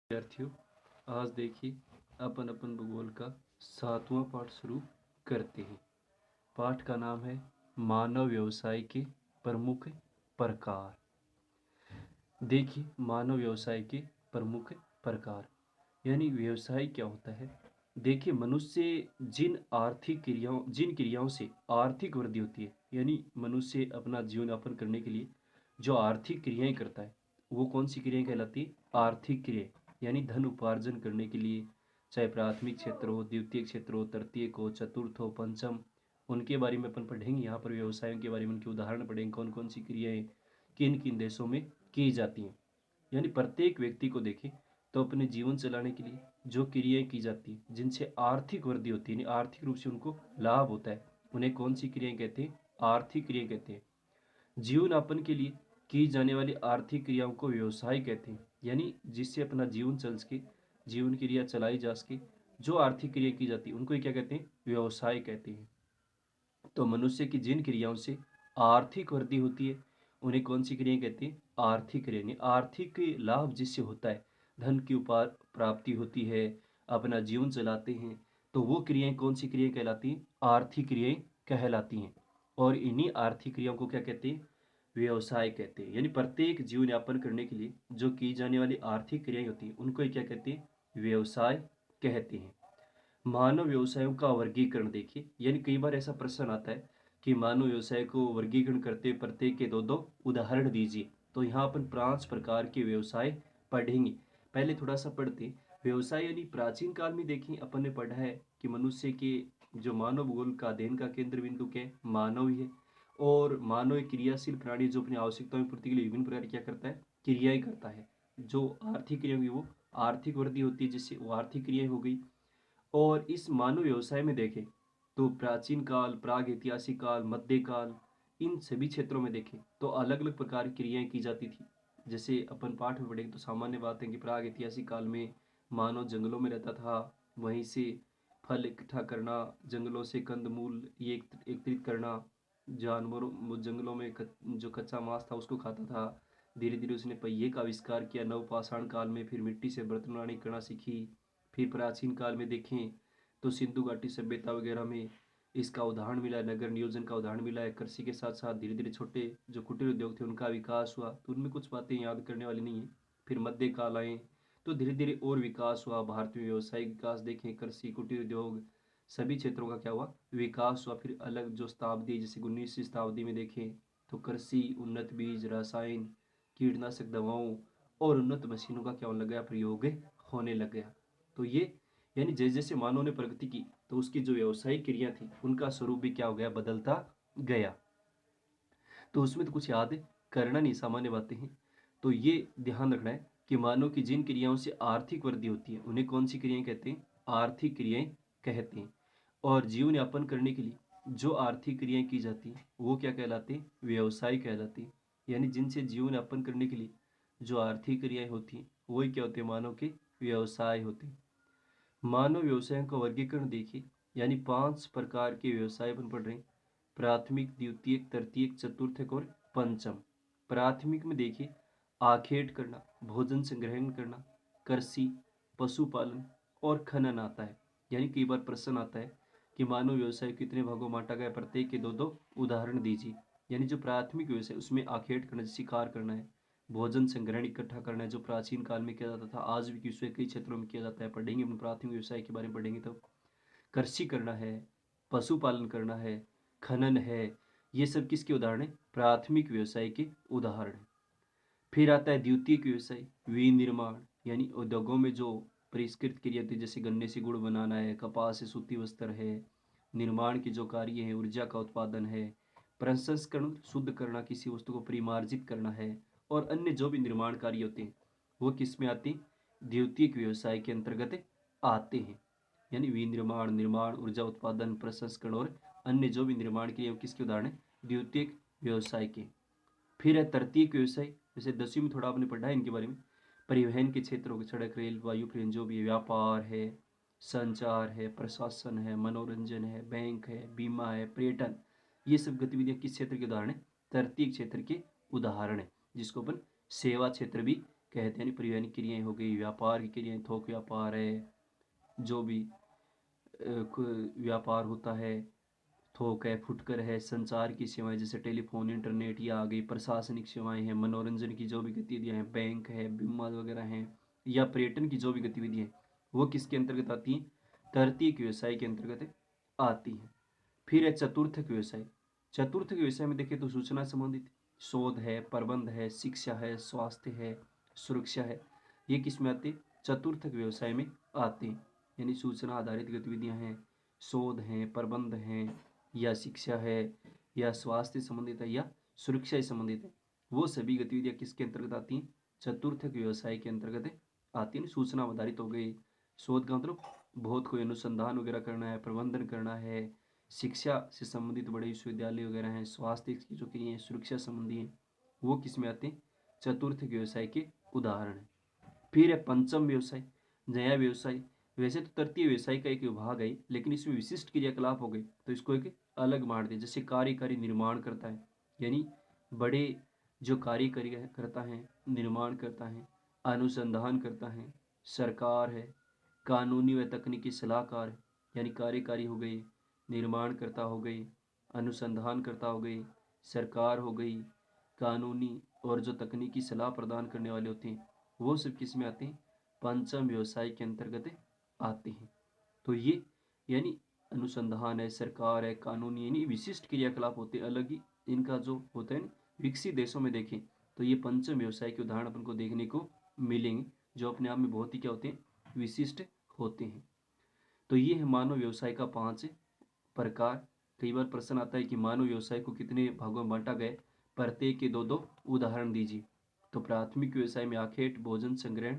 विद्यार्थियों, आज देखिए अपन भूगोल का 7वां पाठ शुरू करते हैं। पाठ का नाम है मानव व्यवसाय के प्रमुख प्रकार। देखिए, मानव व्यवसाय के प्रमुख प्रकार यानी व्यवसाय क्या होता है। देखिए, मनुष्य जिन क्रियाओं से आर्थिक वृद्धि होती है, यानी मनुष्य अपना जीवन यापन करने के लिए जो आर्थिक क्रियाएं करता है, वो कौन सी क्रियाएं कहलाती है? आर्थिक क्रियाएं। यानी धन उपार्जन करने के लिए, चाहे प्राथमिक क्षेत्र हो, द्वितीय क्षेत्र हो, तृतीयक हो, चतुर्थ हो, पंचम, उनके बारे में अपन पढ़ेंगे। यहाँ पर व्यवसायों के बारे में उनके उदाहरण पढ़ेंगे, कौन कौन सी क्रियाएं किन किन देशों में की जाती हैं। यानी प्रत्येक व्यक्ति को देखें तो अपने जीवन चलाने के लिए जो क्रियाएं की जाती हैं, जिनसे आर्थिक वृद्धि होती है, यानी आर्थिक रूप से उनको लाभ होता है, उन्हें कौन सी क्रियाएं कहते हैं? आर्थिक क्रियाएं कहते हैं। जीवन यापन के लिए की जाने वाली आर्थिक क्रियाओं को व्यवसाय कहते हैं। यानी जिससे अपना जीवन चल सके, जीवन क्रिया चलाई जा सके, जो आर्थिक क्रिया की जाती है उनको ही क्या कहते हैं? व्यवसाय कहते हैं। तो मनुष्य की जिन क्रियाओं से आर्थिक वृद्धि होती है, उन्हें कौन सी क्रियाएं कहते हैं? आर्थिक क्रिया। यानी आर्थिक लाभ जिससे होता है, धन की उपार प्राप्ति होती है, अपना जीवन चलाते हैं, तो वो क्रियाएं कौन सी क्रियाएं कहलाती हैं? आर्थिक क्रियाएं कहलाती हैं। और इन्हीं आर्थिक क्रियाओं को क्या कहते हैं? व्यवसाय कहते हैं। यानी प्रत्येक जीवन यापन करने के लिए जो की जाने वाली आर्थिक क्रियाएं होती हैं, उनको ही क्या कहते हैं? व्यवसाय कहते हैं। मानव व्यवसायों का वर्गीकरण देखिए, यानी कई बार ऐसा प्रश्न आता है कि मानव व्यवसाय को वर्गीकरण करते प्रत्येक के दो दो उदाहरण दीजिए। तो यहाँ अपन 5 प्रकार के व्यवसाय पढ़ेंगे। पहले थोड़ा सा पढ़ते हैं। व्यवसाय यानी प्राचीन काल में देखें, अपन ने पढ़ा है कि मनुष्य के जो मानव भूगोल का अध्ययन का केंद्र बिंदु क्या है? मानव ही है। और मानव एक क्रियाशील प्राणी जो अपनी आवश्यकताओं की पूर्ति के लिए विभिन्न प्रकार क्या करता है? क्रियाएं करता है। जो आर्थिक क्रिया हुई वो आर्थिक वृद्धि होती है, जिससे वो आर्थिक क्रियाएं हो गई। और इस मानव व्यवसाय में देखें तो प्राचीन काल, प्राग ऐतिहासिक काल, मध्यकाल, इन सभी क्षेत्रों में देखें तो अलग अलग प्रकार की क्रियाएं की जाती थी। जैसे अपन पाठ में पढ़ेंगे तो सामान्य बात है कि प्राग ऐतिहासिक काल में मानव जंगलों में रहता था, वहीं से फल इकट्ठा करना, जंगलों से कंदमूल ये एकत्रित करना, जानवरों जंगलों में जो कच्चा मांस था उसको खाता था। धीरे धीरे उसने पहिए का आविष्कार किया। नवपाषाण काल में फिर मिट्टी से बर्तन बनाने करना सीखी। फिर प्राचीन काल में देखें तो सिंधु घाटी सभ्यता वगैरह में इसका उदाहरण मिला है, नगर नियोजन का उदाहरण मिला है। कृषि के साथ साथ धीरे धीरे छोटे जो कुटीर उद्योग थे उनका विकास हुआ, तो उनमें कुछ बातें याद करने वाली नहीं है। फिर मध्य काल आए तो धीरे धीरे और विकास हुआ। भारतीय व्यावसायिक विकास देखें, कृषि, कुटीर उद्योग, सभी क्षेत्रों का क्या हुआ? विकास हुआ। फिर अलग जो शताब्दी, जैसे 19वीं शताब्दी में देखें तो कृषि, उन्नत बीज, रसायन, कीटनाशक दवाओं और उन्नत मशीनों का क्या होने लग गया? प्रयोग होने लग गया। तो ये यानी जैसे जैसे मानव ने प्रगति की तो उसकी जो व्यावसायिक क्रिया थी उनका स्वरूप भी क्या हो गया? बदलता गया। तो उसमें तो कुछ याद करना नहीं, सामान्य बातें हैं। तो ये ध्यान रखना है कि मानव की जिन क्रियाओं से आर्थिक वृद्धि होती है उन्हें कौन सी क्रियाएं कहते हैं? आर्थिक क्रियाएं कहते हैं। और जीवन यापन करने के लिए जो आर्थिक क्रियाएं की जाती हैं वो क्या कहलाते हैं? व्यवसाय कहलाते हैं। यानी जिनसे जीवन यापन करने के लिए जो आर्थिक क्रियाएं होती हैं वही क्या होते हैं? मानव के व्यवसाय होते हैं। मानव व्यवसायों का वर्गीकरण देखिए, यानी 5 प्रकार के व्यवसाय अपन पढ़ रहे हैं। प्राथमिक, द्वितीयक, तृतीयक, चतुर्थक और पंचम। प्राथमिक में देखिए आखेट करना, भोजन संग्रहण करना, कृषि, पशुपालन और खनन आता है। यानी कई बार प्रश्न आता है कि मानव व्यवसाय कितने भागों में बांटा गया, प्रत्येक के दो दो उदाहरण दीजिए। यानी जो प्राथमिक व्यवसाय उसमें आखेट करना, शिकार करना है, भोजन संग्रहण इकट्ठा करना है, जो प्राचीन काल में किया जाता था, आज भी विश्व के कई क्षेत्रों में किया जाता है। पढ़ेंगे अपने प्राथमिक व्यवसाय के बारे में पढ़ेंगे तो कृषि करना है, पशुपालन करना है, खनन है, ये सब किसके उदाहरण है? प्राथमिक व्यवसाय के उदाहरण है। फिर आता है द्वितीयक व्यवसाय, विनिर्माण, यानी उद्योगों में जो परिष्कृत क्रिया थी, जैसे गन्ने से गुड़ बनाना है, कपास से सूती वस्त्र है, निर्माण के जो कार्य है, ऊर्जा का उत्पादन है, प्रसंस्करण, शुद्ध करना, किसी वस्तु को परिमार्जित करना है, और अन्य जो भी निर्माण कार्य होते हैं वो किस में आते हैं? द्वितीयक व्यवसाय के अंतर्गत आते हैं। यानी विनिर्माण, निर्माण, ऊर्जा उत्पादन, प्रसंस्करण और अन्य जो भी निर्माण क्रिया किसके उदाहरण है? द्वितीयक व्यवसाय के। फिर है तृतीयक व्यवसाय, जैसे 10वीं में थोड़ा आपने पढ़ा है इनके बारे में। परिवहन के क्षेत्रों के, सड़क, रेल, वायु परिवहन, जो भी व्यापार है, संचार है, प्रशासन है, मनोरंजन है, बैंक है, बीमा है, पर्यटन, ये सब गतिविधियां किस क्षेत्र के उदाहरण है? तृतीय क्षेत्र के उदाहरण है, जिसको अपन सेवा क्षेत्र भी कहते हैं, परिवहन क्रियाएं हो गई, व्यापार की क्रियाएं, थोक व्यापार है, जो भी व्यापार होता है, थोक है, फुटकर है, संचार की सेवाएं जैसे टेलीफोन, इंटरनेट, या आ गई प्रशासनिक सेवाएं हैं, मनोरंजन की जो भी गतिविधियां हैं, बैंक है, बीमा वगैरह हैं, या पर्यटन की जो भी गतिविधियां हैं, वो किसके अंतर्गत आती हैं? तृतीयक व्यवसाय के अंतर्गत आती हैं। फिर है चतुर्थक व्यवसाय। चतुर्थक व्यवसाय में देखें तो सूचना संबंधित शोध है, प्रबंध है, शिक्षा है, स्वास्थ्य है, सुरक्षा है, ये किस में आते हैं? चतुर्थक व्यवसाय में आते हैं। यानी सूचना आधारित गतिविधियां हैं, शोध हैं, प्रबंध हैं, या शिक्षा है, या स्वास्थ्य संबंधित है, या सुरक्षा से संबंधित है, वो सभी गतिविधियां किसके अंतर्गत आती हैं? चतुर्थक व्यवसाय के अंतर्गत आती है। सूचना आधारित हो गई, शोध का मतलब बहुत कोई अनुसंधान वगैरह करना है, प्रबंधन करना है, शिक्षा से संबंधित बड़े विश्वविद्यालय वगैरह हैं, स्वास्थ्य की जो क्रियाएं हैं, सुरक्षा संबंधी हैं, वो किस में आते हैं? चतुर्थक व्यवसाय के उदाहरण है। फिर है पंचम व्यवसाय, नया व्यवसाय। वैसे तो तृतीय व्यवसाय का एक विभाग है, लेकिन इसमें विशिष्ट क्रियाकलाप हो गए तो इसको एक अलग मान दिया। जैसे कार्यकारी निर्माण करता है, यानी बड़े जो कार्यकारी करता है, निर्माण करता है, अनुसंधान करता है, सरकार है, कानूनी व तकनीकी सलाहकार है, यानी कार्यकारी हो गई, निर्माणकर्ता हो गई, अनुसंधानकर्ता हो गई, सरकार हो गई, कानूनी और जो तकनीकी सलाह प्रदान करने वाले होते हैं, वो सब किस में आते हैं? पंचम व्यवसाय के अंतर्गत आते हैं। तो ये यानी अनुसंधान है, सरकार है, कानूनी, यानी विशिष्ट क्रियाकलाप होते हैं अलग ही। इनका जो होता है ना, विकसित देशों में देखें तो ये पंचम व्यवसाय के उदाहरण अपन को देखने को मिलेंगे, जो अपने आप में बहुत ही क्या होते हैं? विशिष्ट होते हैं। तो ये है मानव व्यवसाय का 5 प्रकार। कई बार प्रश्न आता है कि मानव व्यवसाय को कितने भागों में बांटा गया है, प्रत्येक के दो दो उदाहरण दीजिए। तो प्राथमिक व्यवसाय में आखेट, भोजन संग्रहण,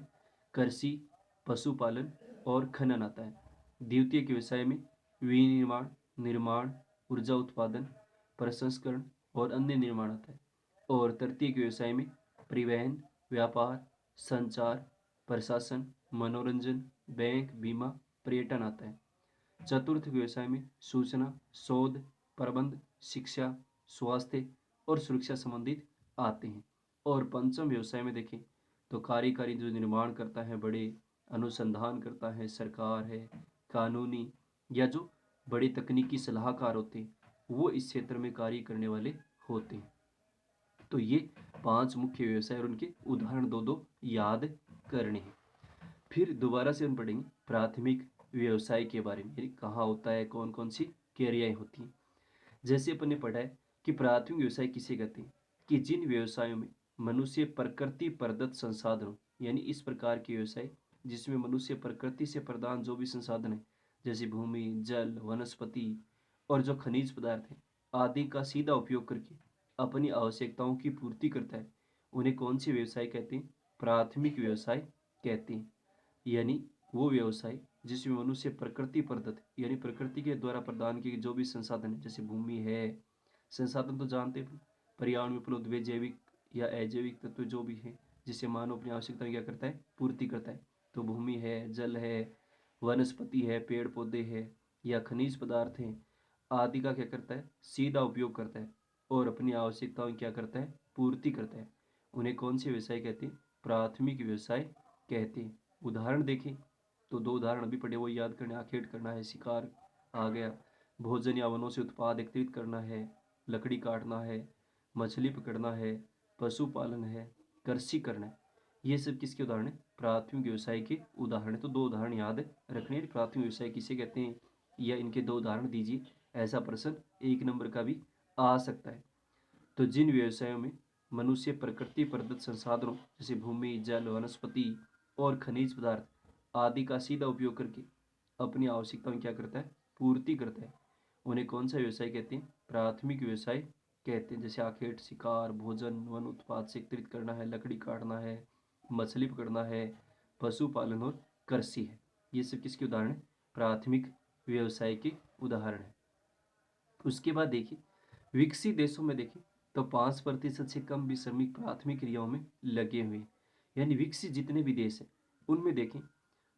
कृषि, पशुपालन और खनन आता है। द्वितीयक व्यवसाय में विनिर्माण, निर्माण, ऊर्जा उत्पादन, प्रसंस्करण और अन्य निर्माण आता है। और तृतीयक व्यवसाय में परिवहन, व्यापार, संचार, प्रशासन, मनोरंजन, बैंक, बीमा, पर्यटन आता है। चतुर्थ व्यवसाय में सूचना, शोध, प्रबंध, शिक्षा, स्वास्थ्य और सुरक्षा संबंधित आते हैं। और पंचम व्यवसाय में देखें तो कार्यकारी जो निर्माण करता है, बड़े अनुसंधान करता है, सरकार है, कानूनी या जो बड़े तकनीकी सलाहकार होते हैं, वो इस क्षेत्र में कार्य करने वाले होते हैं। तो ये 5 मुख्य व्यवसाय और उनके उदाहरण दो दो याद करने हैं। फिर दोबारा से हम पढ़ेंगे प्राथमिक व्यवसाय के बारे में, यानी कहाँ होता है, कौन कौन सी क्रियाएं होती हैं। जैसे अपन ने पढ़ा है कि प्राथमिक व्यवसाय किसे कहते हैं? कि जिन व्यवसायों में मनुष्य प्रकृति प्रदत्त संसाधनों, यानी इस प्रकार के व्यवसाय जिसमें मनुष्य प्रकृति से प्रदान जो भी संसाधन है, जैसे भूमि, जल, वनस्पति और जो खनिज पदार्थ है आदि का सीधा उपयोग करके अपनी आवश्यकताओं की पूर्ति करता है, उन्हें कौन से व्यवसाय कहते हैं? प्राथमिक व्यवसाय कहते हैं। यानी वो व्यवसाय जिसमें मनुष्य प्रकृति प्रदत्त, यानी प्रकृति के द्वारा प्रदान किए जो भी संसाधन है, जैसे भूमि है, संसाधन तो जानते हैं, पर्यावरण में उपलब्ध वे जैविक या अजैविक तत्व जो भी है, जिससे मानव अपनी आवश्यकता क्या करता है? पूर्ति करता है। तो भूमि है, जल है, वनस्पति है, पेड़ पौधे है, या खनिज पदार्थ है आदि का क्या करता है? सीधा उपयोग करता है और अपनी आवश्यकताओं क्या करता है? पूर्ति करता है। उन्हें कौन से व्यवसाय कहते हैं? प्राथमिक व्यवसाय कहते हैं। उदाहरण देखें तो दो उदाहरण अभी पढ़े वो याद करने, आखेट करना है, शिकार आ गया, भोजन या वनों से उत्पाद एकत्रित करना है, लकड़ी काटना है, मछली पकड़ना है, पशुपालन है, कृषि करना है, ये सब किसके उदाहरण है? प्राथमिक व्यवसाय के उदाहरण है। तो दो उदाहरण याद रखने हैं, प्राथमिक व्यवसाय किसे कहते हैं या इनके दो उदाहरण दीजिए, ऐसा प्रश्न 1 नंबर का भी आ सकता है। तो जिन व्यवसायों में मनुष्य प्रकृति प्रदत्त संसाधनों जैसे भूमि, जल, वनस्पति और खनिज पदार्थ आदि का सीधा उपयोग करके अपनी आवश्यकताओं क्या करता है? पूर्ति करता है, उन्हें कौन सा व्यवसाय कहते हैं? प्राथमिक व्यवसाय कहते हैं। जैसे आखेट, शिकार, भोजन, वन उत्पाद से एकत्रित करना है, लकड़ी काटना है, मछली पकड़ना है, पशुपालन और कृषि है, ये सब किसके उदाहरण है? प्राथमिक व्यवसाय के उदाहरण है। उसके बाद देखिए विकसित देशों में देखें तो 5% से कम भी श्रमिक प्राथमिक क्रियाओं में लगे हुए हैं। यानी विकसित जितने भी देश हैं उनमें देखें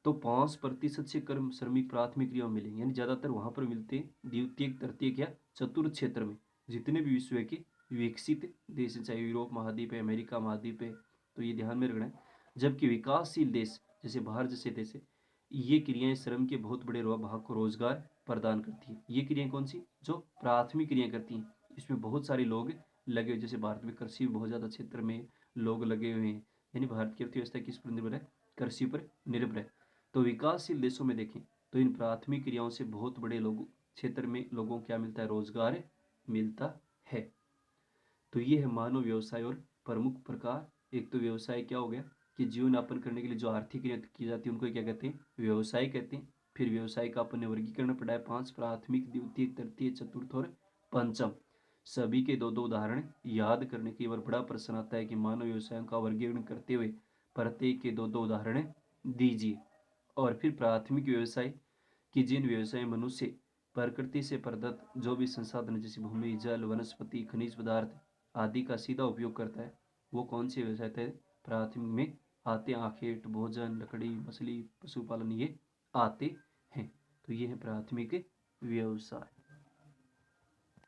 तो 5% से कम श्रमिक प्राथमिक क्रियाओं में मिलेंगे, यानी ज़्यादातर वहाँ पर मिलते हैं द्वितीयक, तृतीयक या चतुर्थ क्षेत्र में। जितने भी विश्व के विकसित देश हैं, चाहे यूरोप महाद्वीप है, अमेरिका महाद्वीप है, तो ये ध्यान में रखना है। जबकि विकासशील देश जैसे भारत जैसे देश है, ये क्रियाएं श्रम के बहुत बड़े भाग को रोजगार प्रदान करती है। ये क्रियाएं कौन सी? जो प्राथमिक क्रियाएं करती हैं, इसमें बहुत सारे लोग लगे हुए, जैसे भारत में कृषि बहुत ज़्यादा क्षेत्र में लोग लगे हुए हैं, यानी भारत की अर्थव्यवस्था किस पर निर्भर है? कृषि पर निर्भर है। तो विकासशील देशों में देखें तो इन प्राथमिक क्रियाओं से बहुत बड़े लोग क्षेत्र में लोगों को क्या मिलता है? रोजगार मिलता है। तो ये है मानव व्यवसाय और प्रमुख प्रकार। एक तो व्यवसाय क्या हो गया कि जीवन यापन करने के लिए जो आर्थिक क्रिया की जाती है उनको क्या कहते हैं? व्यवसाय कहते हैं। फिर व्यवसाय का अपन ने वर्गीकरण पढ़ा है 5, प्राथमिक, द्वितीय, तृतीय, चतुर्थ और पंचम। सभी के दो दो उदाहरण याद करने की बार बड़ा प्रश्न आता है कि मानव व्यवसायों का वर्गीकरण करते हुए प्रत्येक के दो दो उदाहरण दीजिए। और फिर प्राथमिक व्यवसाय कि जिन व्यवसाय मनुष्य प्रकृति से प्रदत्त जो भी संसाधन जैसे भूमि, जल, वनस्पति, खनिज पदार्थ आदि का सीधा उपयोग करता है, वो कौन से व्यवसाय थे? प्राथमिक में आते हैं। आखेट, भोजन, लकड़ी, मछली, पशुपालन ये आते हैं। तो ये है प्राथमिक व्यवसाय।